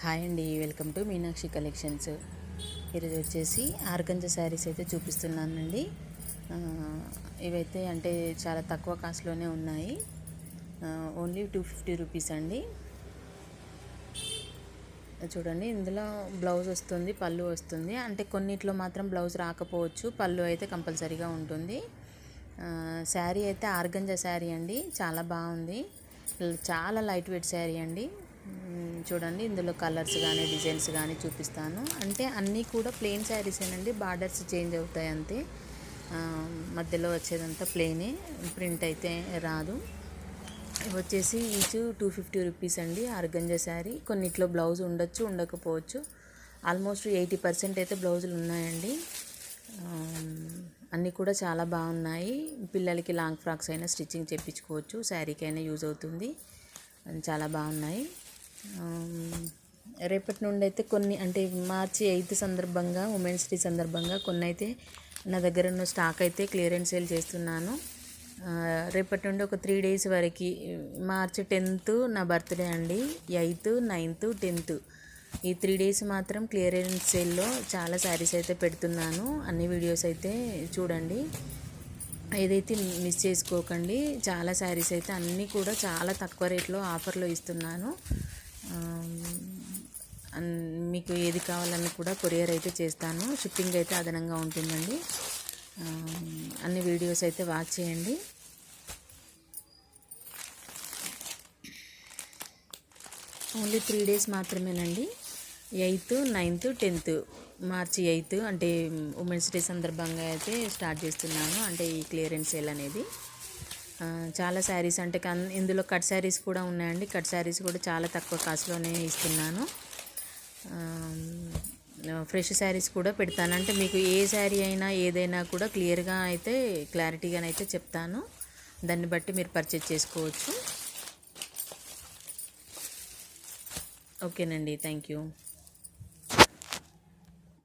Hi అండి, welcome to Meenakshi collections. ఈరోజు వచ్చేసి ఆర్గంజా శారీస్ అయితే చూపిస్తున్నానండి. ఇవైతే అంటే చాలా తక్కువ కాస్ట్లోనే ఉన్నాయి. ఓన్లీ 250 రూపీస్ అండి. చూడండి, ఇందులో బ్లౌజ్ వస్తుంది, పళ్ళు వస్తుంది. అంటే కొన్నిట్లో మాత్రం బ్లౌజ్ రాకపోవచ్చు, పళ్ళు అయితే కంపల్సరీగా ఉంటుంది. శారీ అయితే ఆర్గంజా శారీ అండి, చాలా బాగుంది. చాలా లైట్ వెయిట్ శారీ అండి. చూడండి, ఇందులో కలర్స్ కానీ డిజైన్స్ కానీ చూపిస్తాను. అంటే అన్నీ కూడా ప్లెయిన్ శారీసేనండి, బార్డర్స్ చేంజ్ అవుతాయి అంతే. మధ్యలో వచ్చేదంతా ప్లెయినే, ప్రింట్ అయితే రాదు. ఇవి వచ్చేసి ఈచ్ 250 రూపీస్ అండి. ఆర్గంజా శారీ కొన్నిట్లో బ్లౌజ్ ఉండొచ్చు, ఉండకపోవచ్చు. ఆల్మోస్ట్ 80% అయితే బ్లౌజులు ఉన్నాయండి. అన్నీ కూడా చాలా బాగున్నాయి. పిల్లలకి లాంగ్ ఫ్రాక్స్ అయినా స్టిచ్చింగ్ చేయించుకోవచ్చు, శారీకైనా యూజ్ అవుతుంది. చాలా బాగున్నాయి. రేపటి నుండి అయితే కొన్ని అంటే మార్చి 8 సందర్భంగా, ఉమెన్స్ డే సందర్భంగా కొన్ని అయితే నా దగ్గర ఉన్న స్టాక్ అయితే క్లియరెన్స్ సేల్ చేస్తున్నాను. రేపటి నుండి ఒక 3 డేస్ వరకు, మార్చి 10th నా బర్త్డే అండి, 8th, 9th, 10th ఈ 3 డేస్ మాత్రం క్లియరెన్స్ సేల్లో చాలా శారీస్ అయితే పెడుతున్నాను. అన్ని వీడియోస్ అయితే చూడండి, ఏదైతే మిస్ చేసుకోకండి. చాలా శారీస్ అయితే అన్నీ కూడా చాలా తక్కువ రేట్లో ఆఫర్లో ఇస్తున్నాను. మీకు ఏది కావాలని కూడా కొరియర్ అయితే చేస్తాను. షిప్పింగ్ అయితే అదనంగా ఉంటుందండి. అన్ని వీడియోస్ అయితే వాచ్ చేయండి. ఓన్లీ 3 డేస్ మాత్రమేనండి, 8th, 9th, 10th. మార్చి 8 అంటే ఉమెన్స్ డే సందర్భంగా అయితే స్టార్ట్ చేస్తున్నాను, అంటే ఈ క్లియరెన్స్ సేల్ అనేది. చాలా శారీస్ అంటే ఇందులో కట్ శారీస్ కూడా ఉన్నాయండి. కట్ శారీస్ కూడా చాలా తక్కువ కాస్ట్లోనే ఇస్తున్నాను. ఫ్రెష్ శారీస్ కూడా పెడతాను. అంటే మీకు ఏ శారీ అయినా ఏదైనా కూడా క్లారిటీగానైతే చెప్తాను. దాన్ని బట్టి మీరు పర్చేజ్ చేసుకోవచ్చు. ఓకేనండి, థ్యాంక్ యూ.